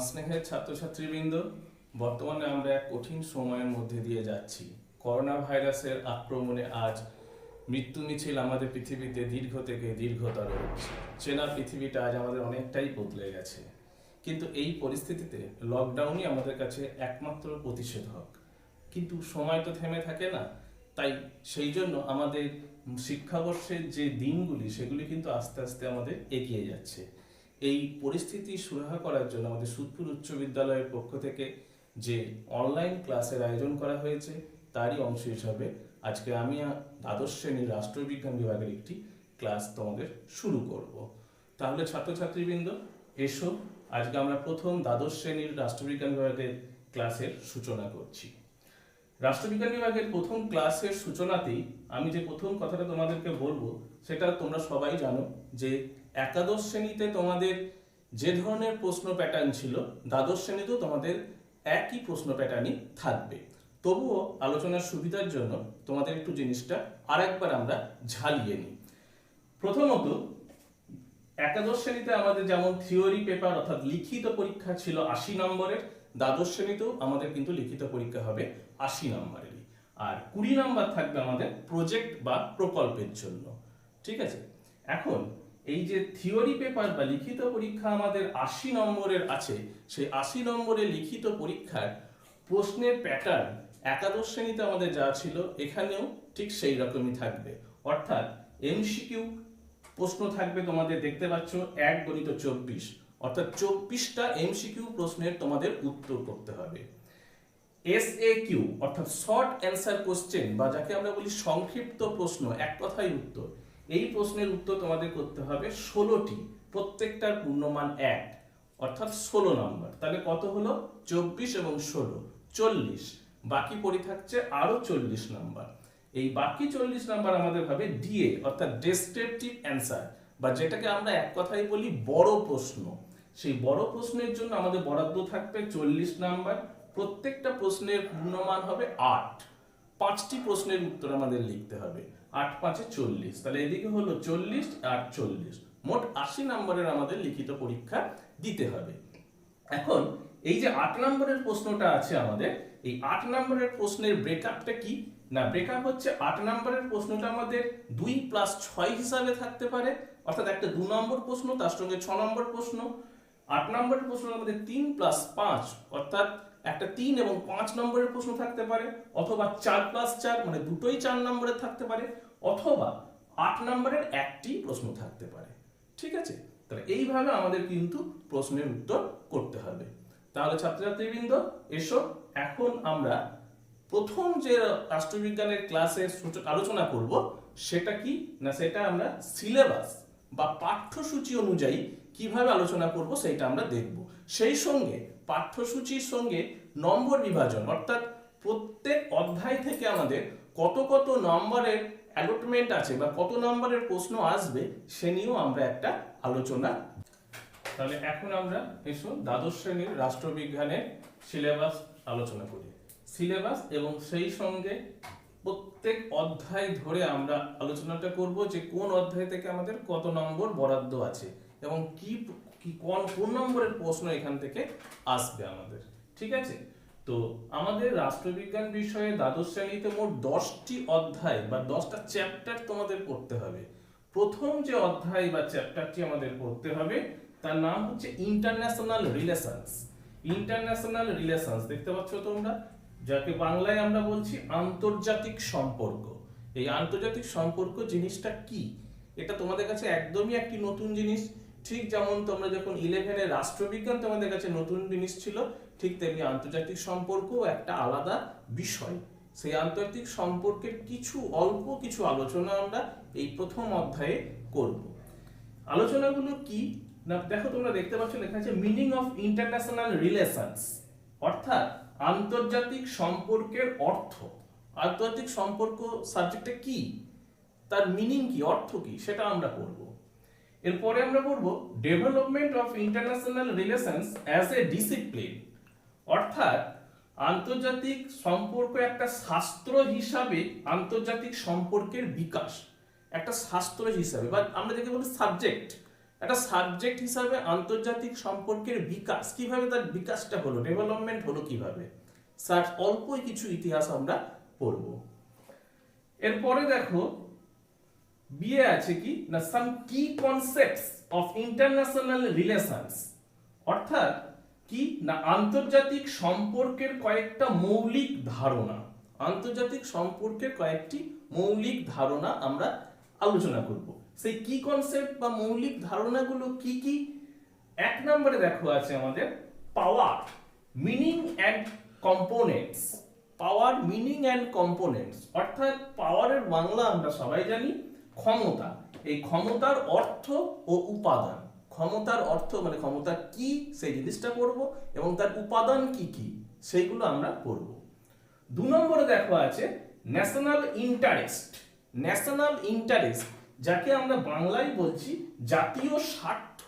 স্নেহের ছাত্রছাত্রীবৃন্দ, বর্তমানে আমরা এক কঠিন সময়ের মধ্যে দিয়ে যাচ্ছি। করোনা ভাইরাসের আক্রমণে আজ মৃত্যু মিছিল আমাদের পৃথিবীতে দীর্ঘ থেকে দীর্ঘতর হচ্ছে। চেনা পৃথিবীটা আজ আমাদের অনেকটাই বদলে গেছে। কিন্তু এই পরিস্থিতিতে লকডাউনই আমাদের কাছে একমাত্র প্রতিষেধক। কিন্তু সময় তো থেমে থাকে না, তাই সেই জন্য আমাদের শিক্ষাবর্ষের যে দিনগুলি সেগুলি কিন্তু আস্তে আস্তে আমাদের এগিয়ে যাচ্ছে। এই পরিস্থিতি সুরাহা করার জন্য আমাদের সুদপুর উচ্চ বিদ্যালয়ের পক্ষ থেকে যে অনলাইন ক্লাসের আয়োজন করা হয়েছে তারই অংশ হিসাবে আজকে আমি দ্বাদশ শ্রেণীর রাষ্ট্রবিজ্ঞান বিভাগের একটি ক্লাস তোমাদের শুরু করব। তাহলে ছাত্রছাত্রীবৃন্দ এসো, আজকে আমরা প্রথম দ্বাদশ শ্রেণীর রাষ্ট্রবিজ্ঞান বিভাগের ক্লাসের সূচনা করছি। রাষ্ট্রবিজ্ঞান বিভাগের প্রথম ক্লাসের সূচনাতেই আমি যে প্রথম কথাটা তোমাদেরকে বলবো সেটা তোমরা সবাই জানো যে একাদশ শ্রেণীতে তোমাদের যে ধরনের প্রশ্ন প্যাটার্ন ছিল দ্বাদশ শ্রেণীতেও তোমাদের একই প্রশ্ন প্যাটার্নই থাকবে। তবুও আলোচনার সুবিধার জন্য তোমাদের একটু জিনিসটা আরেকবার আমরা ঝালিয়ে নিই। প্রথমত, একাদশ শ্রেণীতে আমাদের যেমন থিওরি পেপার অর্থাৎ লিখিত পরীক্ষা ছিল 80 নম্বরের, দ্বাদশ শ্রেণীতেও আমাদের কিন্তু লিখিত পরীক্ষা হবে 80 নম্বরেরই, আর 20 নম্বর থাকবে আমাদের প্রজেক্ট বা প্রকল্পের জন্য। ঠিক আছে, এখন এই যে থিওরি পেপার বা লিখিত পরীক্ষা আমাদের 80 নম্বরের আছে, সেই 80 নম্বরের লিখিত পরীক্ষার প্রশ্নের প্যাটার্ন একাদশ শ্রেণীতে আমাদের যা ছিল এখানেও ঠিক সেই রকমই থাকবে। অর্থাৎ এমসিকিউ প্রশ্ন থাকবে, তোমাদের দেখতে পাচ্ছ 1 × 24, অর্থাৎ 24টা এমসিকিউ প্রশ্নের তোমাদের উত্তর করতে হবে। এসএকিউ অর্থাৎ শর্ট অ্যান্সার কোশ্চেন বা যাকে আমরা বলি সংক্ষিপ্ত প্রশ্ন, এক কথায় উত্তর, এই প্রশ্নের উত্তর তোমাদের করতে হবে 16টি, প্রত্যেকটার পূর্ণমান 1, অর্থাৎ 16 নম্বর। তাহলে কত হলো? 24 এবং 16, 40। বাকি পড়ে থাকছে আরো 40 নম্বর। এই বাকি 40 নম্বর আমাদের হবে ডিএ অর্থাৎ ডেসক্রিপটিভ অ্যান্সার, বা যেটাকে আমরা এক কথায় বলি বড় প্রশ্ন। সেই বড় প্রশ্নের জন্য আমাদের বরাদ্দ থাকবে 40 নম্বর। প্রত্যেকটা প্রশ্নের পূর্ণমান হবে 8। 5টি প্রশ্নের উত্তর আমাদের লিখতে হবে, 8 × 5 = 40। তাহলে এদিকে হলো 40 আর 40, মোট 80 নম্বরের আমাদের লিখিত পরীক্ষা দিতে হবে। এখন এই যে 8 নম্বরের প্রশ্নটা আছে আমাদের, এই 8 নম্বরের প্রশ্নের ব্রেকআপটা কি না, ব্রেকআপ হচ্ছে 8 নম্বরের প্রশ্নটা আমাদের 2 + 6 হিসাবে থাকতে পারে, অর্থাৎ একটা 2 নম্বর প্রশ্ন তার সঙ্গে 6 নম্বর প্রশ্ন। 8 নম্বরের প্রশ্নের আমাদের 3 + 5, অর্থাৎ একটা 3 এবং 5 নম্বরের প্রশ্ন থাকতে পারে, অথবা 4 + 4 মানে দুটোই 4 নম্বরের থাকতে পারে, অথবা 8 নম্বরের একটি প্রশ্ন থাকতে পারে। ঠিক আছে, তাহলে এইভাবে আমাদের কিন্তু প্রশ্নের উত্তর করতে হবে। তাহলে ছাত্রছাত্রীবৃন্দ এসো, এখন আমরা প্রথম যে রাষ্ট্রবিজ্ঞানের ক্লাসের আলোচনা করব সেটা কি না, সেটা আমরা সিলেবাস বা পাঠ্যসূচি অনুযায়ী কিভাবে আলোচনা করব সেটা আমরা দেখব। সেই সঙ্গে পাঠ্যসূচির সঙ্গে নম্বর বিভাজন, অর্থাৎ প্রত্যেক অধ্যায় থেকে আমাদের কত কত নম্বরের অ্যালটমেন্ট আছে বা কত নম্বরের প্রশ্ন আসবে সে নিয়েও আমরা একটা আলোচনা। তাহলে এখন আমরা এসো দ্বাদশ শ্রেণীর রাষ্ট্রবিজ্ঞানের সিলেবাস আলোচনা করি। সিলেবাস এবং সেই সঙ্গে প্রত্যেক অধ্যায় ধরে আমরা আলোচনাটা করব যে কোন অধ্যায় থেকে আমাদের কত নম্বর বরাদ্দ আছে এবং কোন নম্বরের প্রশ্ন এখান থেকে আসবে আমাদের। ঠিক আছে, তো আমাদের রাষ্ট্রবিজ্ঞান বিষয়ে দ্বাদশ শ্রেণীতে মোট 10টি অধ্যায় বা 10টা চ্যাপ্টার তোমাদের পড়তে হবে। প্রথম যে অধ্যায় বা চ্যাপ্টারটি আমাদের পড়তে হবে তার নাম হচ্ছে ইন্টারন্যাশনাল রিলেশনস। ইন্টারন্যাশনাল রিলেশনস দেখতে পাচ্ছ তোমরা, যাকে বাংলায় আমরা বলছি আন্তর্জাতিক সম্পর্ক। এই আন্তর্জাতিক সম্পর্ক জিনিসটা কি, এটা তোমাদের কাছে একদমই একটি নতুন জিনিস। ঠিক যেমন তোমরা যখন 11-এ রাষ্ট্রবিজ্ঞান তোমাদের কাছে নতুন জিনিস ছিল, ঠিক তেমনি আন্তর্জাতিক সম্পর্ক একটা আলাদা বিষয়। সেই আন্তর্জাতিক সম্পর্কের অল্প কিছু আলোচনা আমরা এই প্রথম অধ্যায়ে করব। আলোচনাগুলো কি না, দেখো তোমরা দেখতে পাচ্ছ লেখা আছে মিনিং অফ ইন্টারন্যাশনাল রিলেশনস, অর্থাৎ আন্তর্জাতিক সম্পর্কের অর্থ। আন্তর্জাতিক সম্পর্ক সাবজেক্টটা কি, তার মিনিং কি, অর্থ কি, সেটা আমরা পড়ব। এরপরে আমরা পড়ব development of international relations as a discipline, অর্থাৎ আন্তর্জাতিক সম্পর্ক একটা শাস্ত্র হিসাবে আন্তর্জাতিক সম্পর্কের বিকাশ, একটা শাস্ত্র হিসাবে বা আমরা যাকে বলি সাবজেক্ট, একটা সাবজেক্ট হিসাবে আন্তর্জাতিক সম্পর্কের বিকাশ, কিভাবে তার বিকাশটা হলো, ডেভেলপমেন্ট হলো কিভাবে, স্যার অল্পই কিছু ইতিহাস আমরা পড়ব। এরপরে দেখো বিয়ে আছে কি না, সাম কি কনসেপ্টস অফ ইন্টারন্যাশনাল রিলেশনস, অর্থাৎ কি না আন্তর্জাতিক সম্পর্কের কয়েকটা মৌলিক ধারণা, আন্তর্জাতিক সম্পর্কের কয়েকটি মৌলিক ধারণা আমরা আলোচনা করব। সেই কি কনসেপ্ট বা মৌলিক ধারণাগুলো কি কি? এক নম্বরে দেখো আছে আমাদের power, meaning and components. Power, meaning and components, অর্থাৎ পাওয়ারের বাংলা আমরা সবাই জানি ক্ষমতা। এই ক্ষমতার অর্থ ও উপাদান, ক্ষমতার অর্থ মানে ক্ষমতা কি সেই জিনিসটা পড়ব, এবং তার উপাদান কি কি সেইগুলো আমরা পড়ব। দু নম্বরে দেখো আছে ন্যাশনাল ইন্টারেস্ট। ন্যাশনাল ইন্টারেস্ট যাকে আমরা বাংলায় বলছি জাতীয় স্বার্থ।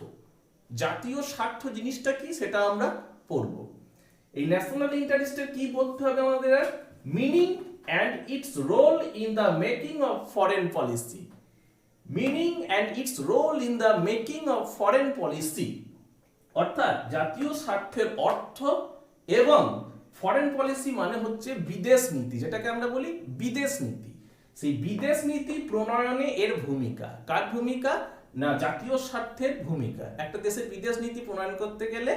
জাতীয় স্বার্থ জিনিসটা কি সেটা আমরা পড়ব। এই ন্যাশনাল ইন্টারেস্টের কি বলতে হবে আমাদের? Meaning and its role in the making of foreign policy. Meaning and its role in the making of foreign policy, অর্থাৎ জাতীয় স্বার্থের অর্থ এবং ফরেন পলিসি মানে হচ্ছে বিদেশ নীতি, যেটাকে আমরা বলি বিদেশ নীতি। সেই বিদেশ নীতি প্রণয়নে এর ভূমিকা, কার ভূমিকা না জাতীয় স্বার্থের ভূমিকা। একটা দেশের বিদেশ নীতি প্রণয়ন করতে গেলে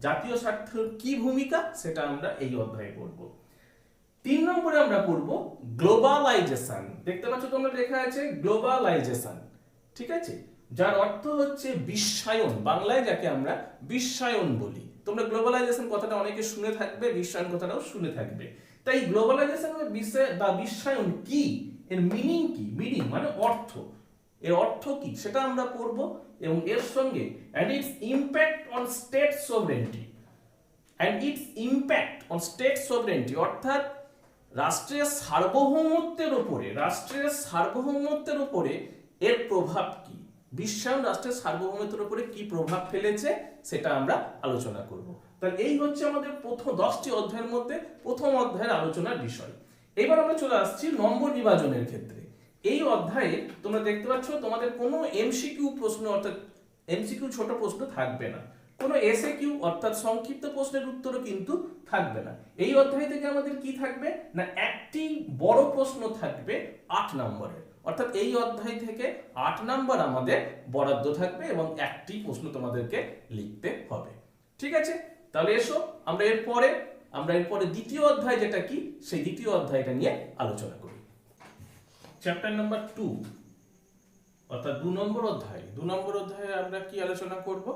জাতীয় স্বার্থের কি ভূমিকা সেটা আমরা এই অধ্যায়ে পড়ব। 3 নম্বরে আমরা পড়ব গ্লোবালাইজেশন। দেখতে পাচ্ছ তোমরা লেখা আছে গ্লোবালাইজেশন, ঠিক আছে, যার অর্থ হচ্ছে বিশ্বায়ন, বাংলায় যাকে আমরা বিশ্বায়ন বলি। তোমরা গ্লোবালাইজেশন কথাটা অনেকে শুনে থাকবে, বিশ্বায়ন কথাটাও শুনে থাকবে। তাই গ্লোবালাইজেশন বা বিশ্বায়ন কি, এর মিনিং কি, মিনিং মানে অর্থ, এর অর্থ কি সেটা আমরা পড়ব, এবং এর সঙ্গে and its impact on state sovereignty, and its impact on state sovereignty, অর্থাৎ রাষ্ট্রের সার্বভৌমত্বের উপরে, রাষ্ট্রের সার্বভৌমত্বের উপরে এর প্রভাব কি, বিশ্বায়ন রাষ্ট্রের সার্বভৌমত্বের উপরে কি প্রভাব ফেলেছে সেটা আমরা আলোচনা করব। তাহলে এই হচ্ছে আমাদের প্রথম 10টি অধ্যায়ের মধ্যে প্রথম অধ্যায়ের আলোচনার বিষয়। এবার আমরা চলে আসছি নম্বর বিভাজনের ক্ষেত্রে। এই অধ্যায়ে তোমরা দেখতে পাচ্ছ তোমাদের কোনো এমসিকিউ প্রশ্ন অর্থাৎ এমসিকিউ ছোট প্রশ্ন থাকবে না, কোনো এসএকিউ অর্থাৎ সংক্ষিপ্ত প্রশ্নের উত্তরও কিন্তু থাকবে না। এই অধ্যায় থেকে আমাদের কি থাকবে না একটি বড় প্রশ্ন থাকবে 8 নম্বরের, অর্থাৎ এই অধ্যায় থেকে 8 নম্বর আমাদের বরাদ্দ থাকবে এবং একটি প্রশ্ন তোমাদেরকে লিখতে হবে, ঠিক আছে। তাহলে এসো আমরা এরপরে দ্বিতীয় অধ্যায় যেটা কি সেই দ্বিতীয় অধ্যায়টা নিয়ে আলোচনা করি। চ্যাপ্টার নাম্বার 2 অর্থাৎ 2 নম্বর অধ্যায়। 2 নম্বর অধ্যায়ে আমরা কি আলোচনা করব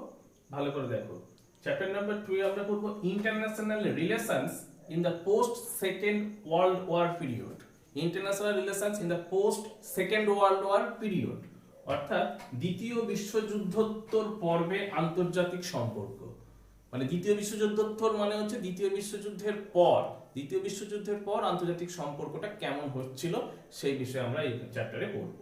ভালো করে দেখো। চ্যাপ্টার নাম্বার 2 এ আমরা করব international relations in the post second world war period. International relations in the post second world war period, অর্থাৎ দ্বিতীয় বিশ্বযুদ্ধোত্তর পর্বে আন্তর্জাতিক সম্পর্ক। মানে দ্বিতীয় বিশ্বযুদ্ধোত্তর মানে হচ্ছে দ্বিতীয় বিশ্বযুদ্ধের পর আন্তর্জাতিক সম্পর্কটা কেমন হচ্ছিল সেই বিষয়ে আমরা এই চ্যাপ্টারে পড়ব।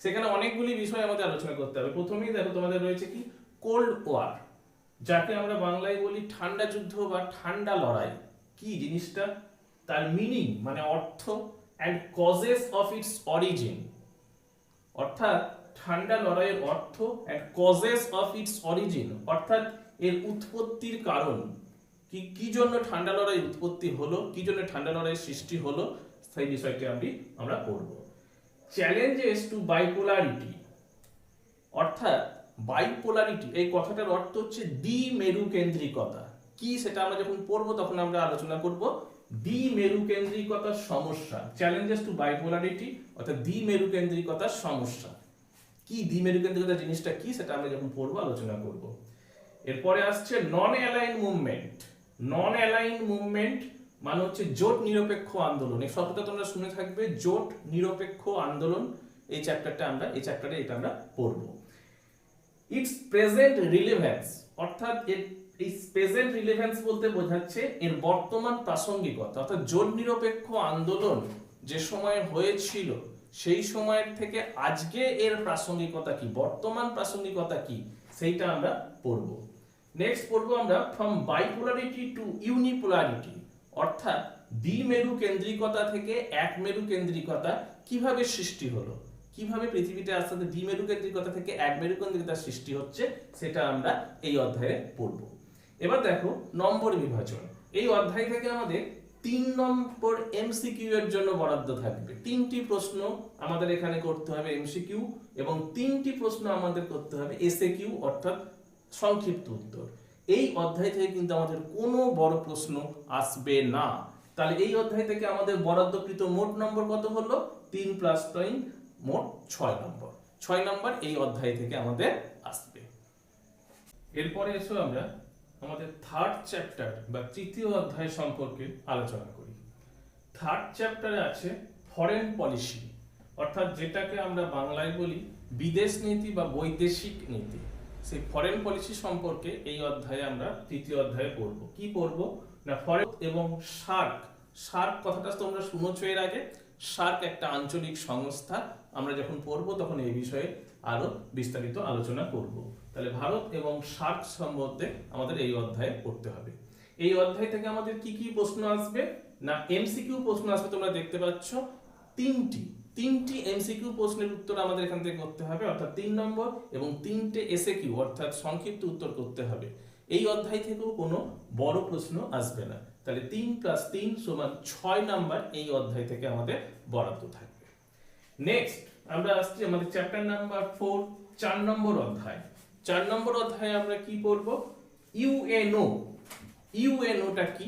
সেখানে অনেকগুলি বিষয় আমাদের আলোচনা করতে হবে। প্রথমেই দেখো তোমাদের রয়েছে কি কোল্ড ওয়ার, যাকে আমরা বাংলায় বলি ঠান্ডা যুদ্ধ বা ঠান্ডা লড়াই। কি জিনিসটা, তার মিনিং মানে অর্থ, and causes of its origin, অর্থাৎ ঠান্ডা লড়াইয়ের অর্থ, and causes of its origin, অর্থাৎ এর উৎপত্তির কারণ কি জন্য ঠান্ডা লড়াই উৎপত্তি হলো, কি জন্য ঠান্ডা লড়াই সৃষ্টি হলো সেই বিষয়টি আমরা পড়ব। চ্যালেঞ্জেস টু বাইপোলারিটি, অর্থাৎ বাইপোলারিটি এই কথাটার অর্থ হচ্ছে দ্বিমেরুকেন্দ্রিকতা। কি সেটা আমরা যখন পড়বো তখন আমরা আলোচনা করব দ্বিমেরুকেন্দ্রিকতার সমস্যা। চ্যালেঞ্জেস টু বাইপোলারিটি অর্থাৎ দ্বিমেরুকেন্দ্রিকতার সমস্যা। কি দ্বিমেরুকেন্দ্রিকতা জিনিসটা কি সেটা আমরা যখন পড়বো আলোচনা করব। এরপরে আসছে নন অ্যালাইন মুভমেন্ট। নন অ্যালাইন মুভমেন্ট মানে হচ্ছে জোট নিরপেক্ষ আন্দোলন। এই শব্দটা তোমরা শুনে থাকবে, জোট নিরপেক্ষ আন্দোলন। এই চ্যাপ্টারে এটা আমরা পড়ব। ইটস প্রেজেন্ট রিলেভেন্স, অর্থাৎ এই প্রেজেন্ট রিলেভেন্স বলতে বোঝাচ্ছে এর বর্তমান প্রাসঙ্গিকতা, অর্থাৎ জোট নিরপেক্ষ আন্দোলন যে সময় হয়েছিল সেই সময়ের থেকে আজকে এর প্রাসঙ্গিকতা কি, বর্তমান প্রাসঙ্গিকতা কি সেইটা আমরা পড়ব। নেক্সট পড়ব আমরা ফ্রম বাইপোলারিটি টু ইউনিপোলারিটি, অর্থাৎ দ্বিমেরু কেন্দ্রিকতা থেকে এক মেরু কেন্দ্রিকতা কিভাবে সৃষ্টি হলো, কিভাবে পৃথিবীতে আস্তে আস্তে দ্বিমেরুকেন্দ্রিকতা থেকে এক মেরুকেন্দ্রিকতার সৃষ্টি হচ্ছে সেটা আমরা এই অধ্যায়ে পড়ব। এবার দেখো নম্বর বিভাজন। এই অধ্যায় থেকে আমাদের 3 নম্বর এমসিকিউ এর জন্য বরাদ্দ থাকবে। 3টি প্রশ্ন আমাদের এখানে করতে হবে এমসিকিউ, এবং 3টি প্রশ্ন আমাদের করতে হবে এসএকিউ অর্থাৎ সংক্ষিপ্ত উত্তর। এই অধ্যায় থেকে কিন্তু আমাদের কোনো বড় প্রশ্ন আসবে না। তাহলে এই অধ্যায় থেকে আমাদের বরাদ্দকৃত মোট নম্বর কত হলো? 3 + 3 মোট 6 নম্বর। 6 নম্বর এই অধ্যায় থেকে আমাদের আসবে। এরপরে এসো আমরা আমাদের থার্ড চ্যাপ্টার বা তৃতীয় অধ্যায় সম্পর্কে আলোচনা করি। থার্ড চ্যাপ্টারে আছে ফরেন পলিসি, অর্থাৎ যেটাকে আমরা বাংলায় বলি বিদেশ নীতি বা বৈদেশিক নীতি। সেই ফরেন পলিসি সম্পর্কে এই অধ্যায়ে আমরা তৃতীয় অধ্যায়ে পড়ব। কি পড়ব না, ফরেন এবং সার্ক। সার্ক কথাটা তোমরা শুনেছো এর আগে। সার্ক একটা আঞ্চলিক সংস্থা। আমরা যখন পড়ব তখন এই বিষয়ে আরো বিস্তারিত আলোচনা করব। তাহলে ভারত এবং সার্ক সম্বন্ধে আমাদের এই অধ্যায়ে পড়তে হবে। এই অধ্যায় থেকে আমাদের কি কি প্রশ্ন আসবে না, এমসিকিউ প্রশ্ন আসবে। তোমরা দেখতে পাচ্ছ তিনটি এমসিকিউ প্রশ্নের উত্তর আমাদের এখান থেকে করতে হবে, অর্থাৎ 3 নম্বর, এবং 3টে এসএকিউ অর্থাৎ সংক্ষিপ্ত উত্তর করতে হবে। এই অধ্যায় থেকেও কোনো বড় প্রশ্ন আসবে না। তাহলে 3 + 3 = 6 নাম্বার এই অধ্যায় থেকে আমাদের বরাদ্দ থাকবে। নেক্সট আমরা আসছি আমাদের চ্যাপ্টার নাম্বার 4, 4 নম্বর অধ্যায়। 4 নম্বর অধ্যায়ে আমরা কি পড়ব? ইউএনও। ইউএনওটা কি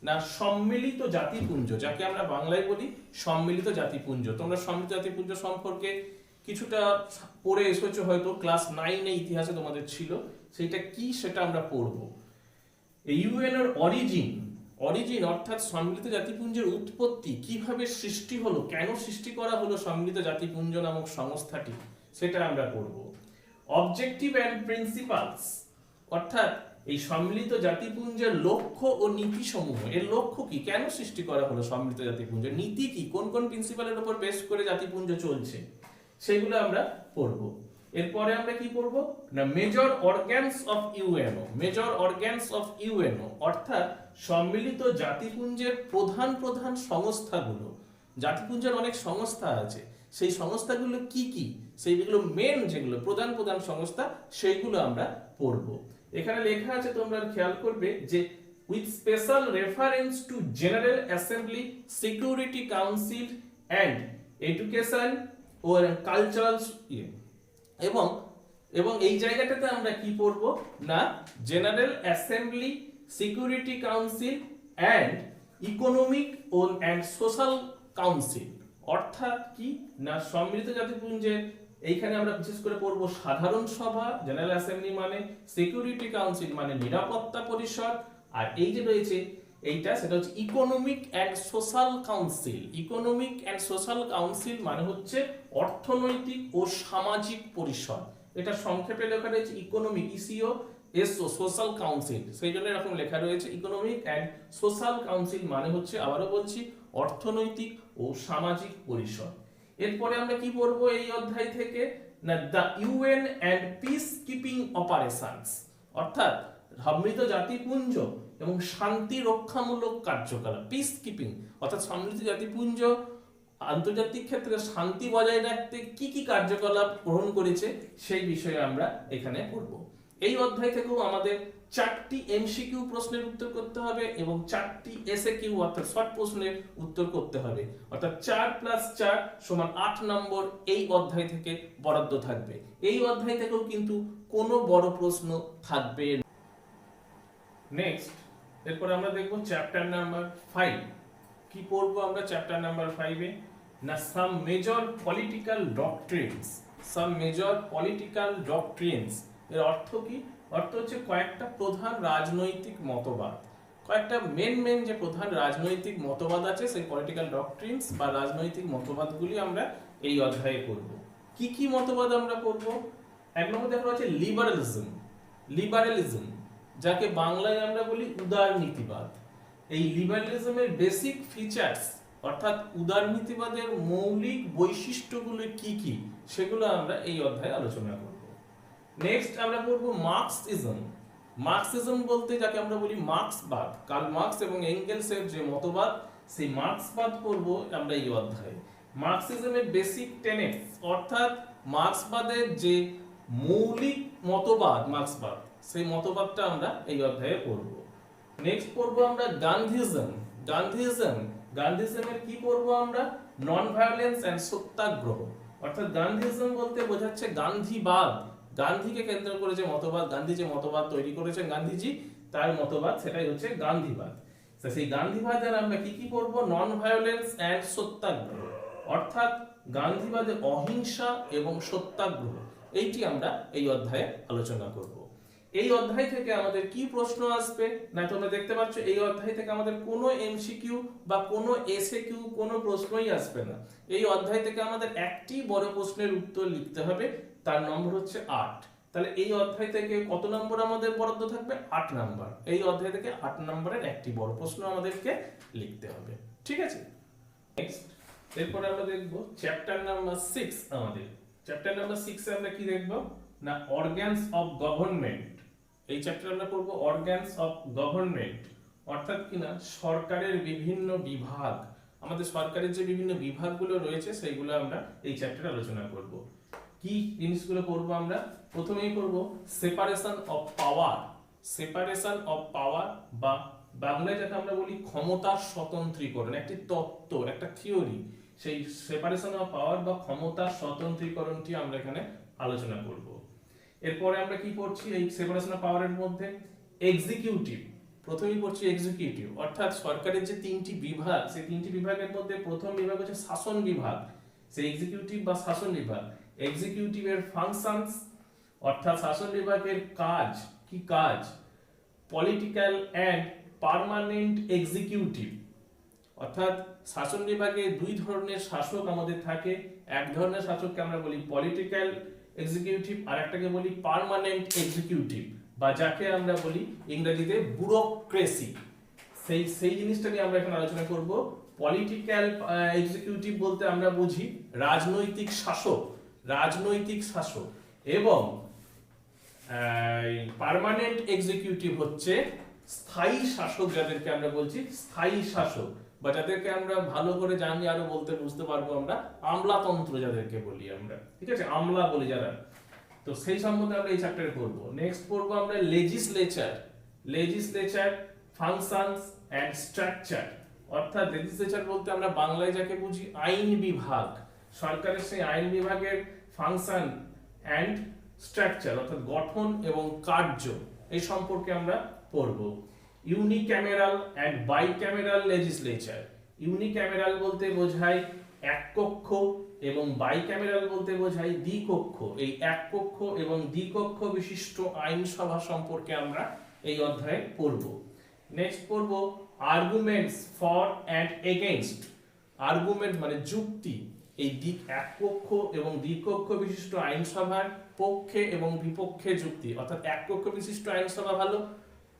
না, সম্মিলিত জাতিপুঞ্জ, যাকে আমরা বাংলায় বলি সম্মিলিত জাতিপুঞ্জ। তোমরা সম্মিলিত জাতিপুঞ্জ সম্পর্কে কিছুটা পড়ে এসেছো হয়তো, ক্লাস 9 এ ইতিহাসে তোমাদের ছিল। সেটা কি সেটা আমরা পড়ব। ইউএনওর অরিজিন অর্থাৎ সম্মিলিত জাতিপুঞ্জের উৎপত্তি, কিভাবে সৃষ্টি হলো, কেন সৃষ্টি করা হলো সম্মিলিত জাতিপুঞ্জ নামক সংস্থাটি, সেটা আমরা পড়ব। অবজেক্টিভ অ্যান্ড প্রিন্সিপালস অর্থাৎ এই সম্মিলিত জাতিপুঞ্জের লক্ষ্য ও নীতি সমূহ। এর লক্ষ্য কি, কেন সৃষ্টি করা হলো সম্মিলিত জাতিপুঞ্জ, নীতি কি, কোন কোন প্রিন্সিপালের উপর বেস করে জাতিপুঞ্জ চলছে, সেগুলো আমরা পড়ব। এরপরে আমরা কি পড়ব না, major organs of UNO. Major organs of UNO অর্থাৎ সম্মিলিত জাতিপুঞ্জের প্রধান প্রধান সংস্থাগুলো। জাতিপুঞ্জের অনেক সংস্থা আছে, সেই সংস্থাগুলো কি কি, সেইগুলো মেন যেগুলো প্রধান প্রধান সংস্থা, সেইগুলো আমরা পড়ব। এখানে লেখা আছে, তোমরা খেয়াল করবে যে with special reference to general assembly, security council and education ও কালচারাল, এবং এই জায়গাটাতে আমরা কি পড়ব না, general assembly, security council and economic and social council. অর্থাৎ কি না, সম্মিলিত জাতিপুঞ্জের এইখানে আমরা বিশেষ করে পড়ব সাধারণ সভা, জেনারেল অ্যাসেম্বলি মানে, সিকিউরিটি কাউন্সিল মানে নিরাপত্তা পরিষদ, আর এই যে রয়েছে এইটা সেটা হচ্ছে economic and social council. Economic and social council মানে হচ্ছে অর্থনৈতিক ও সামাজিক পরিষদ। এটা সংক্ষেপে লেখা রয়েছে ইকোনমিক, ইসিও এসও, সোশ্যাল কাউন্সিল, সেই জন্য এরকম লেখা রয়েছে ইকোনমিক অ্যান্ড সোশ্যাল কাউন্সিল মানে হচ্ছে, আবারও বলছি, অর্থনৈতিক ও সামাজিক পরিষদ। এরপরে আমরা কি পড়বো এই অধ্যায় থেকে না, the UN and peace keeping operations অর্থাৎ সম্মিলিত জাতিপুঞ্জ এবং শান্তি রক্ষামূলক কার্যকলাপ। পিস কিপিং অর্থাৎ সম্মিলিত জাতিপুঞ্জ আন্তর্জাতিক ক্ষেত্রে শান্তি বজায় রাখতে কি কি কার্যকলাপ গ্রহণ করেছে সেই বিষয়ে আমরা এখানে পড়ব। এই অধ্যায় থেকেও আমাদের 4টি এমসিকিউ প্রশ্নের উত্তর করতে হবে এবং 4টি এসএকিউ অর্থাৎ শর্ট প্রশ্নের উত্তর করতে হবে, অর্থাৎ 4 + 4 = 8 নম্বর এই অধ্যায় থেকে বরাদ্দ থাকবে। এই অধ্যায় থেকেও কিন্তু কোনো বড় প্রশ্ন থাকবে না। নেক্সট এরপর আমরা দেখব চ্যাপ্টার নাম্বার 5। কি পড়বো আমরা চ্যাপ্টার নাম্বার 5 এ না, সাম মেজর পলিটিক্যাল ডক্ট্রিনস। সাম মেজর পলিটিক্যাল ডক্ট্রিনস এর অর্থ কি? অর্থ হচ্ছে কয়েকটা প্রধান রাজনৈতিক মতবাদ। কয়েকটা মেন যে প্রধান রাজনৈতিক মতবাদ আছে, সেই পলিটিক্যাল ডক্ট্রিনস বা রাজনৈতিক মতবাদগুলি আমরা এই অধ্যায়ে পড়ব। কি কি মতবাদ আমরা পড়ব? এক নম্বর দেখা হচ্ছে লিবারালিজম, যাকে বাংলায় আমরা বলি উদারনীতিবাদ। এই লিবারালিজমের বেসিক ফিচার্স অর্থাৎ উদারনীতিবাদের মৌলিক বৈশিষ্ট্যগুলো কি কি, সেগুলো আমরা এই অধ্যায়ে আলোচনা করব। নেক্সট আমরা পড়ব মার্কসিজম। মার্কসিজম বলতে যাকে আমরা বলি মার্ক্সবাদ, কার্ল মার্কস এবং এঙ্গেলসের যে মতবাদ, সেই মার্ক্সবাদ পড়ব আমরা এই অধ্যায়ে। মার্কসিজমের বেসিক টেনেটস, অর্থাৎ মার্ক্সবাদের যে মৌলিক মতবাদ, মার্ক্সবাদ, সেই মতবাদটা আমরা এই অধ্যায়ে পড়ব। নেক্সট পড়ব আমরা গান্ধীজম। গান্ধীজমের কি পড়ব আমরা? নন ভায়োলেন্স এন্ড সত্যাগ্রহ। অর্থাৎ গান্ধীজম বলতে বোঝাচ্ছে গান্ধীবাদ, গান্ধীকে কেন্দ্র করে যে মতবাদ, গান্ধী যে মতবাদ তৈরি করেছেন গান্ধীজি, তার মতবাদ, সেটাই হচ্ছে গান্ধীবাদ। সেই গান্ধীবাদের আমরা কি কি পড়ব? নন ভায়োলেন্স এন্ড সত্যাগ্রহ, অর্থাৎ গান্ধীবাদের অহিংসা এবং সত্যাগ্রহ, এইটি আমরা এই অধ্যায়ে আলোচনা করব। এই অধ্যায় থেকে আমাদের কি প্রশ্ন আসবে না, তোমরা দেখতে পাচ্ছ এই অধ্যায় থেকে আমাদের কোনো এমসিকিউ বা কোনো এসএকিউ কোনো প্রশ্নই আসবে না। এই অধ্যায় থেকে আমাদের একটি বড় প্রশ্নের উত্তর লিখতে হবে, তার নম্বর হচ্ছে 8। তাহলে এই অধ্যায় থেকে কত নম্বর আমাদের বরাদ্দ থাকবে? 8 নম্বর। এই অধ্যায় থেকে 8 নম্বরের একটি বড় প্রশ্ন আমাদেরকে লিখতে হবে, ঠিক আছে? নেক্সট, এরপর আমরা দেখব চ্যাপ্টার নাম্বার 6। আমাদের চ্যাপ্টার নাম্বার 6 এ আমরা কি দেখব না, অর্গানস অফ গভর্নমেন্ট। এই চ্যাপ্টারে আমরা পড়ব অর্গানস অফ গভর্নমেন্ট, অর্থাৎ কিনা সরকারের বিভিন্ন বিভাগ। আমাদের সরকারের যে বিভিন্ন বিভাগগুলো রয়েছে সেইগুলো আমরা এই চ্যাপ্টারে আলোচনা করব। কি জিনিসগুলো পড়ব আমরা? প্রথমেই পড়ব separation of power. Separation of power বা বাংলায় যাকে আমরা বলি ক্ষমতার স্বতন্ত্রীকরণ, একটি তত্ত্ব, একটা থিওরি। সেই সেপারেশন অফ পাওয়ার বা ক্ষমতার স্বতন্ত্রীকরণটি আমরা এখানে আলোচনা করব। এরপরে আমরা কি পড়ছি এই সেপারেশন অফ পাওয়ারের মধ্যে? এক্সিকিউটিভ। প্রথমেই পড়ছি এক্সিকিউটিভ, অর্থাৎ সরকারের যে 3টি বিভাগ, সেই 3টি বিভাগের মধ্যে প্রথম বিভাগ হচ্ছে শাসন বিভাগ, সেই এক্সিকিউটিভ বা শাসন বিভাগ। এক্সিকিউটিভের ফাংশনস, অর্থাৎ শাসন বিভাগের কাজ, কি কাজ? পলিটিক্যাল এন্ড পার্মানেন্ট এক্সিকিউটিভ, অর্থাৎ শাসন বিভাগে দুই ধরনের শাসক আমাদের থাকে। এক ধরনের শাসককে আমরা বলি পলিটিক্যাল এক্সিকিউটিভ, আর একটাকে বলি পার্মানেন্ট এক্সিকিউটিভ, বা যাকে আমরা বলি ইংরেজিতে ব্যুরোক্রেসি। সেই জিনিসটা নিয়ে আমরা এখন আলোচনা করব। পলিটিক্যাল এক্সিকিউটিভ বলতে আমরা বুঝি রাজনৈতিক শাসক, রাজনৈতিক শাসক, এবং পার্মানেন্ট এক্সিকিউটিভ হচ্ছে স্থায়ী শাসক, যাদেরকে আমরা বলছি স্থায়ী শাসক, বা যাদেরকে আমরা ভালো করে জানি আরো বলতে বুঝতে পারবো আমরা আমলাতন্ত্র যাদেরকে বলি আমরা, ঠিক আছে, আমলা বলি যারা। তো সেই সম্বন্ধে আমরা এই চ্যাপ্টারে পড়ব। নেক্সট পড়বো আমরা legislature. Legislature, functions and structure, অর্থাৎ লেজিসলেচার বলতে আমরা বাংলায় যাকে বুঝি আইন বিভাগ। সরকারের সেই আইন বিভাগের ফাংশন এন্ড স্ট্রাকচার, অর্থাৎ গঠন এবং কার্য, এই সম্পর্কে আমরা পড়ব। ইউনিক্যামেরাল এন্ড বাইক্যামেরাল লেজিসলেচার। ইউনিক্যামেরাল বলতে বোঝায় এক কক্ষ, এবং বাইক্যামেরাল বলতে বোঝায় দ্বিকক্ষ। এই এক কক্ষ এবং দ্বিকক্ষ বিশিষ্ট আইনসভা সম্পর্কে আমরা এই অধ্যায়ে পড়ব। নেক্সট পড়ব arguments for and against. Argument মানে যুক্তি। এই এক কক্ষ এবং দ্বিকক্ষ বিশিষ্ট আইনসভার পক্ষে এবং বিপক্ষে যুক্তি, অর্থাৎ এক কক্ষ বিশিষ্ট আইনসভা ভালো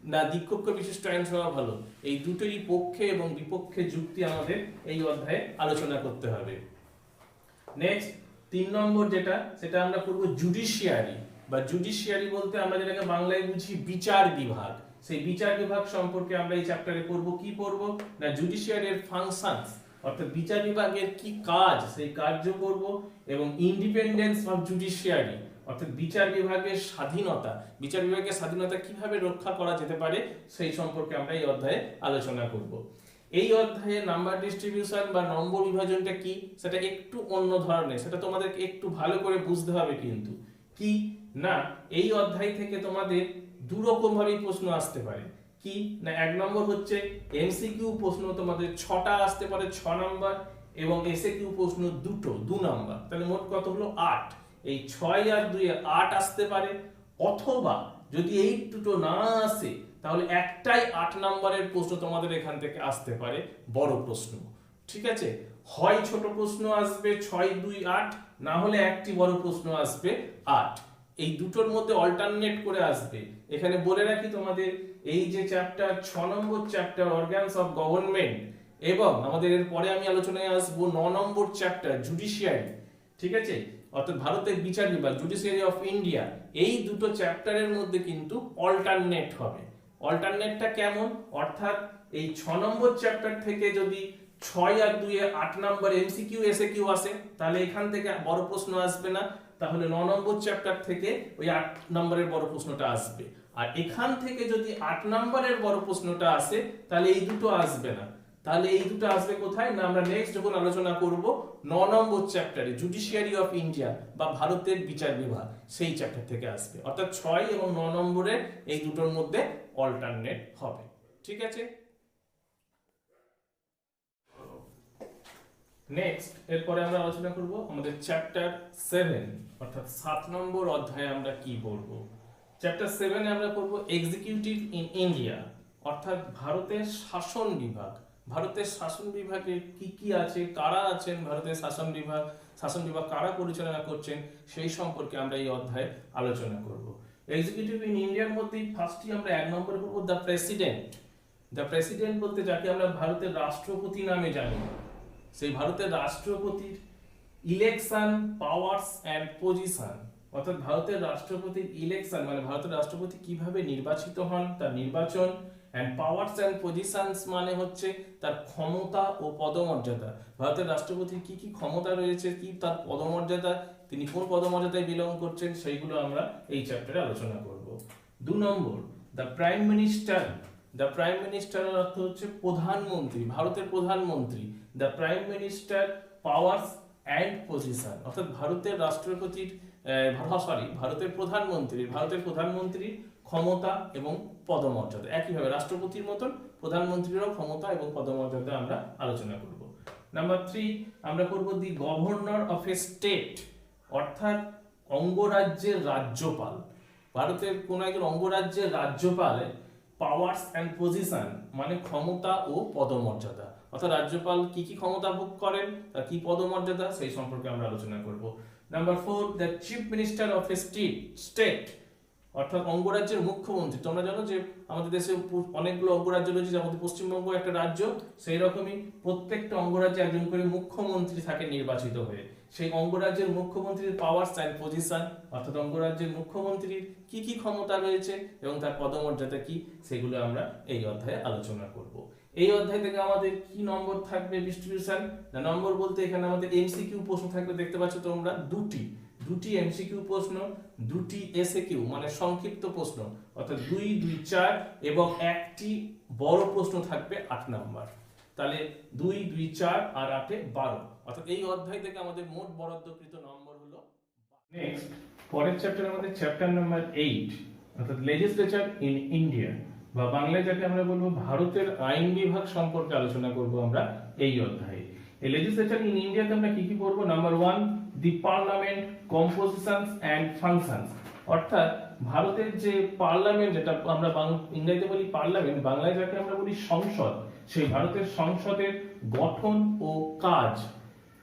না দ্বিকক্ষ বিশিষ্ট আইনসভা ভালো, এই দুটোরই পক্ষে এবং বিপক্ষে যুক্তি আমাদের এই অধ্যায়ে আলোচনা করতে হবে। নেক্সট 3 নম্বর যেটা, সেটা আমরা করব জুডিশিয়ারি, বা জুডিশিয়ারি বলতে আমরা যেটাকে বাংলায় বুঝি বিচার বিভাগ। সেই বিচার বিভাগ সম্পর্কে আমরা এই চ্যাপ্টারে পড়ব। কি পড়ব না, জুডিশিয়ারির ফাংশনস, অর্থাৎ বিচার বিভাগের কি কাজ, সেই কার্য করব, এবং ইন্ডিপেন্ডেন্স অফ জুডিশিয়ারি, অর্থাৎ বিচার বিভাগের স্বাধীনতা, বিচার বিভাগের স্বাধীনতা কিভাবে রক্ষা করা যেতে পারে সেই সম্পর্কে আমরা এই অধ্যায়ে আলোচনা করব। এই অধ্যায়ে নাম্বার ডিস্ট্রিবিউশন বা নম্বর বিভাজনটা কি সেটা একটু অন্য ধরনের, সেটা তোমাদেরকে একটু ভালো করে বুঝতে হবে। কিন্তু কি না, এই অধ্যায় থেকে তোমাদের দু রকম ভাবে প্রশ্ন আসতে পারে। কি না, 1 নম্বর হচ্ছে এমসিকিউ প্রশ্ন তোমাদের 6টা আসতে পারে 6 নম্বর, এবং এসএকিউ প্রশ্ন 2 নম্বর। তাহলে মোট কত হলো 8। এই 6 আর 2 8 আসতে পারে, অথবা যদি এই দুটো না আসে তাহলে একটাই 8 নম্বরের প্রশ্ন তোমাদের এখান থেকে আসতে পারে, বড় প্রশ্ন, ঠিক আছে। হয় ছোট প্রশ্ন আসবে 6 2 8, না হলে একটি বড় প্রশ্ন আসবে 8। এই দুটোর মধ্যে অল্টারনেট করে আসবে। এখানে বলে রাখি তোমাদের, এই যে chapter 6 number chapter organs of government, এবং আমাদের এর পরে আমি আলোচনায় আসবো 9 নম্বর চ্যাপ্টার জুডিশিয়ারি, ঠিক আছে, অর্থাৎ ভারতের বিচার বিভাগ, জুডিশিয়ারি অফ ইন্ডিয়া। এই দুটো চ্যাপ্টারের মধ্যে কিন্তু অল্টারনেট হবে। অল্টারনেটটা কেমন, অর্থাৎ এই 6 নম্বর চ্যাপ্টার থেকে যদি 6 আর 2 এ 8 নম্বর এমসিকিউ এসএকিউ আসে, তাহলে এখান থেকে বড় প্রশ্ন আসবে না, তাহলে 9 নম্বর চ্যাপ্টার থেকে ওই 8 নম্বরের বড় প্রশ্নটা আসবে। আর এখান থেকে যদি 8 নম্বরের বড় প্রশ্নটা আসে তাহলে এই দুটো আসবে না, তাহলে এই দুটো আসবে কোথায় না, আমরা নেক্সট যখন আলোচনা করব 9 নম্বর চ্যাপ্টারে জুডিশিয়ারি অফ ইন্ডিয়া বা ভারতের বিচার বিভাগ, সেই চ্যাপ্টার থেকে আসবে। অর্থাৎ 6 এবং 9 নম্বরের এই দুটোর মধ্যে অল্টারনেট হবে। ঠিক আছে, নেক্সট এরপরে আমরা আলোচনা করব আমাদের চ্যাপ্টার 7 অর্থাৎ 7 নম্বর অধ্যায়ে আমরা কি পড়ব। চ্যাপ্টার 7 এ আমরা পড়ব এক্সিকিউটিভ ইন ইন্ডিয়া, অর্থাৎ ভারতের শাসন বিভাগ। ভারতের শাসন বিভাগে কি কি আছে, কারা আছেন ভারতের শাসন বিভাগ কারা পরিচালনা করছেন, সেই সম্পর্কে আমরা এই অধ্যায়ে আলোচনা করব। এক্সিকিউটিভ ইন ইন্ডিয়ার মধ্যে ফার্স্টই আমরা 1 নম্বরে পড়ব দ্য প্রেসিডেন্ট। দ্য প্রেসিডেন্ট বলতে যাকে আমরা ভারতের রাষ্ট্রপতি নামে জানি, সেই ভারতের রাষ্ট্রপতির ইলেকশন, পাওয়ার্স এন্ড পজিশন, অর্থাৎ ভারতের রাষ্ট্রপতির ইলেকশন মানে ভারতের রাষ্ট্রপতি কিভাবে নির্বাচিত হন, তার নির্বাচন, এন্ড পাওয়ার্স এন্ড পজিশনস মানে হচ্ছে তার ক্ষমতা ও পদমর্যাদা। ভারতের রাষ্ট্রপতির কি কি ক্ষমতা রয়েছে, কি তার পদমর্যাদা, তিনি কোন পদমর্যাদায় বিলং করছেন, সেইগুলো আমরা এই চ্যাপ্টারে আলোচনা করব। 2 নম্বর the prime minister. The prime মিনিস্টারের অর্থ হচ্ছে প্রধানমন্ত্রী, ভারতের প্রধানমন্ত্রী। The prime minister, powers and position, অর্থাৎ ভারতের রাষ্ট্রপতির ভারতের প্রধানমন্ত্রীর ক্ষমতা এবং পদমর্যাদা। একইভাবে রাষ্ট্রপতির মতন প্রধানমন্ত্রীরও ক্ষমতা এবং পদমর্যাদা আমরা আলোচনা করব। নাম্বার 3 আমরা করব দি গভর্নর অফ এ স্টেট, অর্থাৎ অঙ্গরাজ্যের রাজ্যপাল। ভারতের কোন একজন অঙ্গরাজ্যের রাজ্যপালের পাওয়ার্স এন্ড পজিশন মানে ক্ষমতা ও পদমর্যাদা, অর্থাৎ রাজ্যপাল কি কি ক্ষমতা ভোগ করেন, তার কি পদমর্যাদা, সেই সম্পর্কে আমরা আলোচনা করব। Number 4 the chief minister of a state, অর্থাৎ অঙ্গরাজ্যের মুখ্যমন্ত্রী। তোমরা জানো যে আমাদের দেশে অনেকগুলো অঙ্গরাজ্য রয়েছে, যেমন পশ্চিমবঙ্গ একটা রাজ্য, সেই রকমই প্রত্যেকটা অঙ্গরাজ্যে একজন করে মুখ্যমন্ত্রী থাকে নির্বাচিত হয়ে। সেই অঙ্গরাজ্যের মুখ্যমন্ত্রীর পাওয়ার্স এন্ড পজিশন, অর্থাৎ অঙ্গরাজ্যের মুখ্যমন্ত্রীর কি কি ক্ষমতা রয়েছে এবং তার পদমর্যাদা কি, সেগুলো আমরা এই অধ্যায়ে আলোচনা করব। এই অধ্যায় থেকে আমাদের কি নম্বর থাকবে ডিস্ট্রিবিউশন না, নম্বর বলতে এখানে আমাদের এমসিকিউ প্রশ্ন থাকবে, দেখতে পাচ্ছ তোমরা দুটি এমসিকিউ প্রশ্ন, দুটি এসএকিউ মানে সংক্ষিপ্ত প্রশ্ন, অর্থাৎ 2, 2, 4 এবং একটি বড় প্রশ্ন থাকবে 8 নাম্বার। তাহলে 2, 2, 4 আর 8 এ 12, অর্থাৎ এই অধ্যায় থেকে আমাদের মোট বরাদ্দকৃত নম্বর হলো। নেক্সট পরের চ্যাপ্টার আমাদের চ্যাপ্টার নাম্বার 8 অর্থাৎ লেজিসলেচার ইন ইন্ডিয়া, বা বাংলায় যাকে আমরা বলবো ভারতের আইন বিভাগ সম্পর্কে আলোচনা করব আমরা এই অধ্যায়ে। এই লেজিসলেচার ইন ইন্ডিয়াতে আমরা কি কি পড়বো। Number 1 the parliament, compositions and functions, অর্থাৎ ভারতের যে পার্লামেন্ট, যেটা আমরা ইংরেজিতে বলি পার্লামেন্ট, বাংলায় যাকে আমরা বলি সংসদ, সেই ভারতের সংসদের গঠন ও কাজ।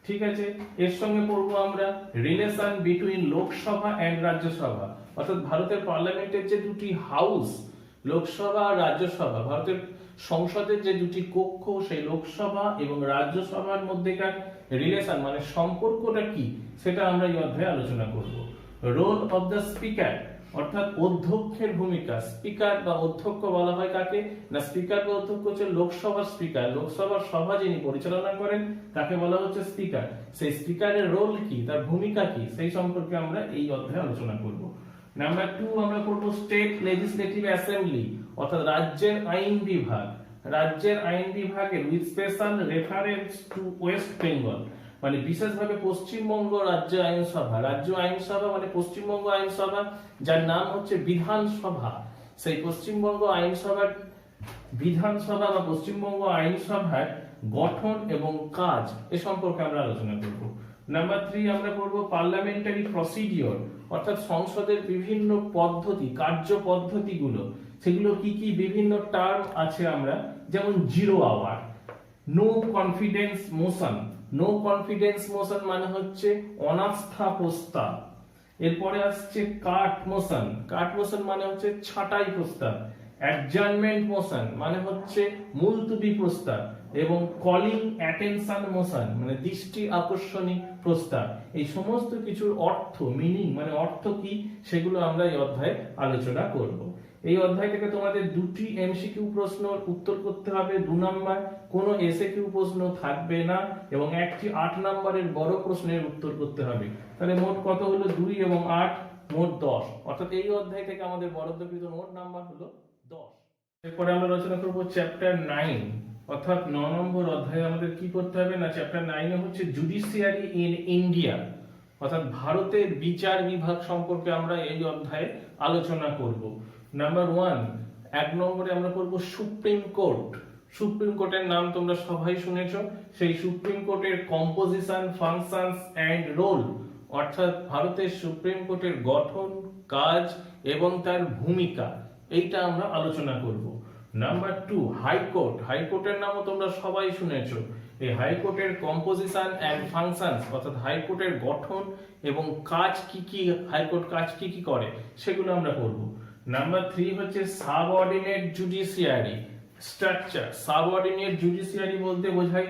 ঠিক আছে, এর সঙ্গে পড়বো আমরা relation between Lok Sabha and Rajya Sabha, অর্থাৎ ভারতের পার্লামেন্টের যে দুটি হাউস, লোকসভা আর রাজ্যসভা, ভারতের সংসদের যে দুটি কক্ষ, সেই লোকসভা এবং রাজ্যসভার মধ্যেকার রিলেশন মানে সম্পর্কটা কি, সেটা আমরা এই অধ্যায়ে আলোচনা করব। রোল অফ দ্য স্পিকার, অর্থাৎ অধ্যক্ষের ভূমিকা। স্পিকার বা অধ্যক্ষ বলা হয় কাকে না, স্পিকার বা অধ্যক্ষ হচ্ছে লোকসভার স্পিকার, লোকসভার সভা যিনি পরিচালনা করেন তাকে বলা হচ্ছে স্পিকার। সেই স্পিকারের রোল কি, তার ভূমিকা কি, সেই সম্পর্কে আমরা এই অধ্যায়ে আলোচনা করব। নাম্বার 2 আমরা করব স্টেট লেজিসলেটিভ অ্যাসেম্বলি, অর্থাৎ রাজ্যের আইন বিভাগ। রাজ্যের আইন বিভাগের with special reference two West Bengal, মানে বিশেষভাবে পশ্চিমবঙ্গ রাজ্য আইনসভা মানে পশ্চিমবঙ্গ আইনসভা, যার নাম হচ্ছে বিধানসভা। সেই পশ্চিমবঙ্গ আইনসভার বিধানসভা বা পশ্চিমবঙ্গ আইনসভার গঠন এবং কাজ এ সম্পর্কে আমরা আলোচনা করব। নাম্বার 3 আমরা পড়ব পার্লামেন্টারি প্রসিডিওর, অর্থাৎ সংসদের বিভিন্ন পদ্ধতি, কার্য পদ্ধতিগুলো, সেগুলো কি কি, বিভিন্ন টার্ম আছে আমরা, যেমন 0 hour, no confidence motion. No confidence motion মানে হচ্ছে অনাস্থা প্রস্তাব। এরপরে আসছে কাট মোশন মানে হচ্ছে ছাঁটাই প্রস্তাব। অ্যাডজার্নমেন্ট মোশন মানে হচ্ছে মুলতুবি প্রস্তাব, এবং কলিং অ্যাটেনশন মোশন মানে দৃষ্টি আকর্ষণী প্রস্তাব। এই সমস্ত কিছুর অর্থ, মিনিং মানে অর্থ কি, সেগুলো আমরা এই অধ্যায়ে আলোচনা করব। এই অধ্যায় থেকে তোমাদের দুটি এমসিকিউ প্রশ্ন উত্তর করতে হবে 2 নাম্বার, কোনো এসএকিউ প্রশ্ন থাকবে না এবং একটি 8 নাম্বারের বড় প্রশ্নের উত্তর করতে হবে। তাহলে মোট কত হলো 2 এবং 8 মোট 10, অর্থাৎ এই অধ্যায় থেকে আমাদের বরাদ্দকৃত মোট নাম্বার হলো 10। এরপরে আমরা আলোচনা করব চ্যাপ্টার 9, অর্থাৎ 9 নম্বর অধ্যায়ে আমাদের কি করতে হবে না, চ্যাপ্টার 9 এ হচ্ছে জুডিশিয়ারি ইন ইন্ডিয়া, অর্থাৎ ভারতের বিচার বিভাগ সম্পর্কে আমরা এই অধ্যায়ে আলোচনা করব। নাম্বার 1, 1 নম্বরে আমরা পড়ব সুপ্রিম কোর্ট। সুপ্রিম কোর্টের নাম তোমরা সবাই শুনেছো, সেই সুপ্রিম কোর্টের কম্পোজিশন, ফাংশনস এন্ড রোল, অর্থাৎ ভারতের সুপ্রিম কোর্টের গঠন, কাজ এবং তার ভূমিকা, এইটা আমরা আলোচনা করব। Number 2, high court. হাইকোর্টের নামও তোমরা সবাই শুনেছো, এই হাইকোর্টের কম্পোজিশন এন্ড ফাংশনস, অর্থাৎ হাইকোর্টের গঠন এবং কাজ কি কি, হাইকোর্ট কাজ কি কি করে সেগুলো আমরা পড়ব। নাম্বার 3 হচ্ছে subordinate judiciary structure. Subordinate judiciary বলতে বোঝায়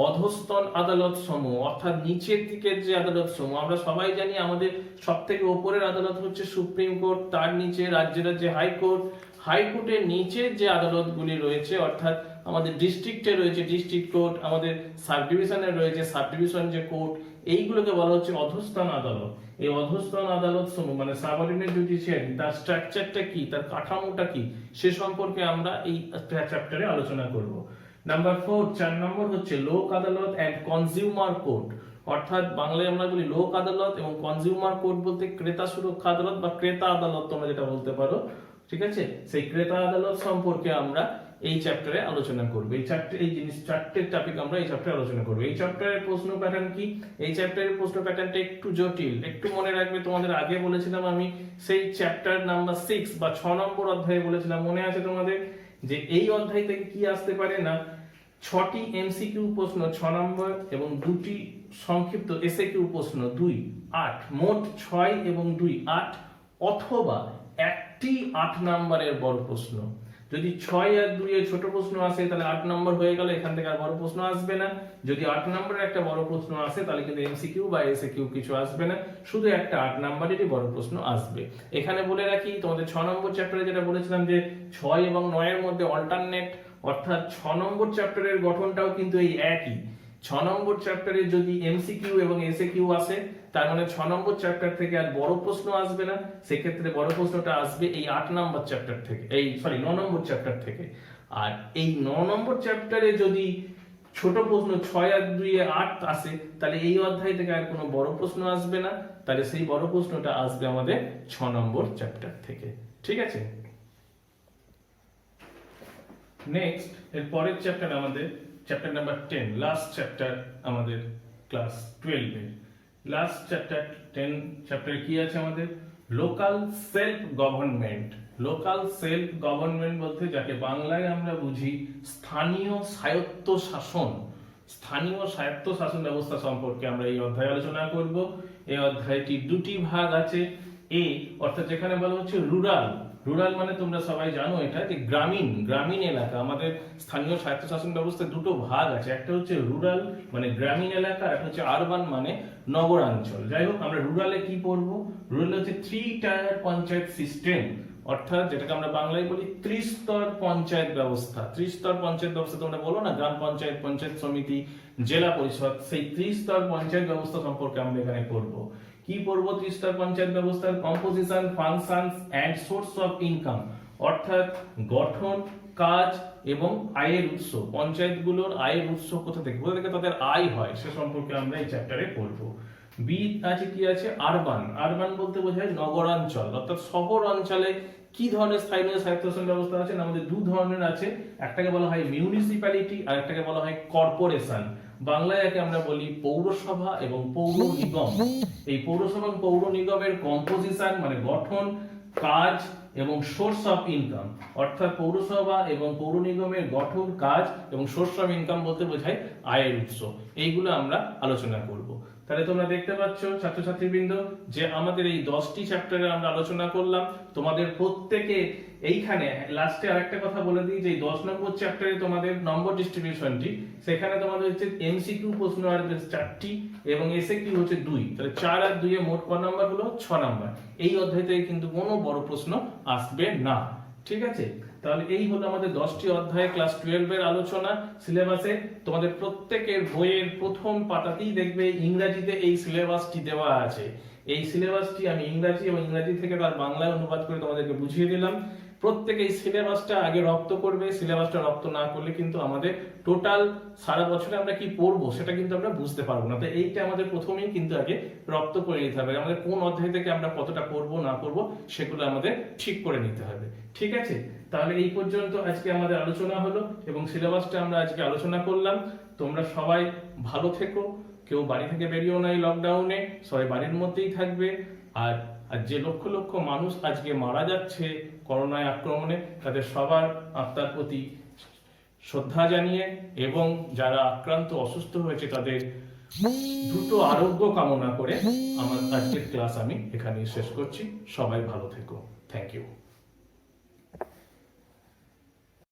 অধস্তন আদালত সমূহ, অর্থাৎ নিচের দিকের যে আদালত সমূহ। আমরা সবাই জানি আমাদের সবথেকে উপরের আদালত হচ্ছে সুপ্রিম কোর্ট, তার নিচে রাজ্যের যে হাইকোর্ট, হাইকোর্টের নিচে যে আদালতগুলি রয়েছে, অর্থাৎ আমাদের ডিস্ট্রিক্টে রয়েছে ডিস্ট্রিক্ট কোর্ট, আমাদের সাব ডিভিশনে রয়েছে সাব ডিভিশন যে কোর্ট, এইগুলোকে বলা হচ্ছে অধস্তন আদালত। এই অধস্তন আদালত সমূহ মানে সাবঅর্ডিনেট জুডিশিয়ারি, তার স্ট্রাকচারটা কি, তার কাঠামোটা কি, সে সম্পর্কে আমরা এই চ্যাপ্টারে আলোচনা করব। নাম্বার 4, 4 নম্বর হচ্ছে লোক আদালত এন্ড কনজিউমার কোর্ট, অর্থাৎ বাংলায় আমরা বলি লোক আদালত এবং কনজিউমার কোর্ট বলতে ক্রেতা সুরক্ষা আদালত বা ক্রেতা আদালত তোমরা যেটা বলতে পারো, ঠিক আছে। সেই ক্রেতা আদালত সম্পর্কে আমরা এই চ্যাপ্টারে আলোচনা করব। এই জিনিস চারটে টপিক আমরা এই চ্যাপ্টারে আলোচনা করব। এই চ্যাপ্টারের প্রশ্ন প্যাটার্ন কি, এই চ্যাপ্টারের প্রশ্ন প্যাটার্নটা একটু জটিল, একটু মনে রাখবে। তোমাদের আগে বলেছিলাম আমি সেই চ্যাপ্টার নাম্বার 6 বা 6 নম্বর অধ্যায়ে বলেছিলাম, মনে আছে তোমাদের, যে এই অধ্যায় থেকে কি আসতে পারে না, 6টি এমসিকিউ প্রশ্ন 6 নম্বর এবং 2টি সংক্ষিপ্ত এসএকিউ প্রশ্ন 2, 8, মোট 6 এবং 2, 8, অথবা একটি 8 নম্বরের বড় প্রশ্ন। যদি 6 আর 2 এর ছোট প্রশ্ন আসে তাহলে 8 নম্বর হয়ে গেল, এখান থেকে আর বড় প্রশ্ন আসবে না। যদি 8 নম্বরের একটা বড় প্রশ্ন আসে তাহলে কিন্তু এমসিকিউ বা এসএকিউ কিছু আসবে না, শুধু একটা 8 নম্বরেরই বড় প্রশ্ন আসবে। এখানে বলে রাখি তোমাদের 6 নম্বর চ্যাপ্টারে যেটা বলেছিলাম যে 6 এবং 9 এর মধ্যে অল্টারনেট, অর্থাৎ 6 নম্বর চ্যাপ্টারের গঠনটাও কিন্তু এই একই। 6 নম্বর চ্যাপ্টারে যদি এমসিকিউ এবং এসএকিউ আসে তার মানে 6 নম্বর চ্যাপ্টার থেকে আর বড় প্রশ্ন আসবে না, সেক্ষেত্রে বড় প্রশ্নটা আসবে এই 8 নম্বর চ্যাপ্টার থেকে, 9 নম্বর চ্যাপ্টার থেকে। আর এই 9 নম্বর চ্যাপ্টারে যদি ছোট প্রশ্ন 6 আর 2 এ 8 আসে তাহলে এই অধ্যায় থেকে আর কোনো বড় প্রশ্ন আসবে না, তাহলে সেই বড় প্রশ্নটা আসবে আমাদের 6 নম্বর চ্যাপ্টার থেকে, ঠিক আছে। নেক্সট এর পরের চ্যাপ্টার আমাদের চ্যাপ্টার নাম্বার 10, লাস্ট চ্যাপ্টার আমাদের ক্লাস 12 এর লাস্ট চ্যাপ্টার 10 চ্যাপ্টারে কি আছে আমাদের, local self government. Local self government বলতে যাকে বাংলায় আমরা বুঝি স্থানীয় স্বায়ত্ত শাসন, স্থানীয় স্বায়ত্ত শাসন ব্যবস্থা সম্পর্কে আমরা এই অধ্যায়ে আলোচনা করব। এই অধ্যায়টি দুটি ভাগ আছে। এ অর্থাৎ যেখানে বলা হচ্ছে রুরাল, রুরাল মানে তোমরা সবাই জানো এটা যে গ্রামীণ এলাকা। আমাদের স্থানীয় স্বায়ত্তশাসন ব্যবস্থায় দুটো ভাগ আছে, একটা হচ্ছে রুরাল মানে গ্রামীণ এলাকা, একটা হচ্ছে আরবান মানে নগরাঞ্চল। যাই হোক, আমরা রুরালে কি পড়বো, রুরালে হচ্ছে 3 টায়ার পঞ্চায়েত সিস্টেম, অর্থাৎ যেটাকে আমরা বাংলায় বলি ত্রিস্তর পঞ্চায়েত ব্যবস্থা। ত্রিস্তর পঞ্চায়েত ব্যবস্থা তোমরা বলো না, গ্রাম পঞ্চায়েত, পঞ্চায়েত সমিতি, জেলা পরিষদ, সেই ত্রিস্তর পঞ্চায়েত ব্যবস্থা সম্পর্কে আমরা এখানে পড়বো। কি পড়বো, ত্রিস্তর পঞ্চায়েত ব্যবস্থার composition, functions and source of income, অর্থাৎ গঠন, কাজ এবং আয়ের উৎস। পঞ্চায়েতগুলোর আয়ের উৎস কোথা থেকে তাদের আয় হয় সে সম্পর্কে আমরা এই চ্যাপ্টারে পড়বো। বি আছে কি আছে, আরবান। আরবান বলতে বোঝায় নগরাঞ্চল, অর্থাৎ শহর অঞ্চলে কি ধরনের স্থানীয় স্বায়ত্তশাসন ব্যবস্থা আছে, আমাদের দু ধরনের আছে, একটাকে বলা হয় মিউনিসিপ্যালিটি আর একটাকে বলা হয় কর্পোরেশন। বাংলায় একে আমরা বলি পৌরসভা এবং পৌর নিগম। এই পৌরসভা এবং পৌর নিগমের কম্পোজিশন মানে গঠন, কাজ এবং সোর্স অফ ইনকাম, অর্থাৎ পৌরসভা এবং পৌর নিগমের গঠন, কাজ এবং সোর্স অফ ইনকাম বলতে বোঝায় আয়ের উৎস। এইগুলো আমরা আলোচনা করব। তাহলে তোমরা দেখতে পাচ্ছ ছাত্রছাত্রীবৃন্দ যে আমাদের এই 10টি চ্যাপ্টারে আমরা আলোচনা করলাম। তোমাদের প্রত্যেকে এইখানে লাস্টে আরেকটা কথা বলে দিই যে 10 নম্বর চ্যাপ্টারে তোমাদের নম্বর ডিস্ট্রিবিউশনটি, সেখানে তোমাদের হচ্ছে এমসিকিউ প্রশ্ন আসবে 4টি এবং এসএকিউ হচ্ছে 2, তাহলে 4 আর 2 এ মোট ক নাম্বার হলো 6 নাম্বার। এই অধ্যায় থেকে কিন্তু কোনো বড় প্রশ্ন আসবে না। ঠিক আছে, তাহলে এই হলো আমাদের 10টি অধ্যায় ক্লাস 12 এর আলোচনা সিলেবাসে। তোমাদের প্রত্যেকের বইয়ের প্রথম পাতাতেই দেখবে ইংরেজিতে এই সিলেবাসটি দেওয়া আছে। এই সিলেবাসটি আমি ইংরেজি এবং ইংরেজি থেকে তার বাংলায় অনুবাদ করে তোমাদেরকে বুঝিয়ে দিলাম। প্রত্যেকে এই সিলেবাসটা আগে রপ্ত করবে। সিলেবাসটা রপ্ত না করলে কিন্তু আমাদের টোটাল সারা বছরে আমরা কি পড়বো সেটা কিন্তু আমরা বুঝতে পারবো না। তো এইটা আমাদের প্রথমেই কিন্তু আগে রপ্ত করে নিতে হবে। আমাদের কোন অধ্যায় থেকে আমরা কতটা পড়বো না পড়বো সেগুলো আমাদের ঠিক করে নিতে হবে। ঠিক আছে, তাহলে এই পর্যন্ত আজকে আমাদের আলোচনা হলো এবং সিলেবাসটা আমরা আজকে আলোচনা করলাম। তোমরা সবাই ভালো থেকো, কেউ বাড়ি থেকে বেরিয়েও নাই লকডাউনে, সবাই বাড়ির মধ্যেই থাকবে। আর যে লক্ষ লক্ষ মানুষ আজকে মারা যাচ্ছে করোনায় আক্রমণে, তাদের সবার আত্মার প্রতি শ্রদ্ধা জানিয়ে এবং যারা আক্রান্ত অসুস্থ হয়েছে তাদের দ্রুত আরোগ্য কামনা করে আমার আজকের ক্লাস আমি এখানেই শেষ করছি। সবাই ভালো থেকো। Thank you.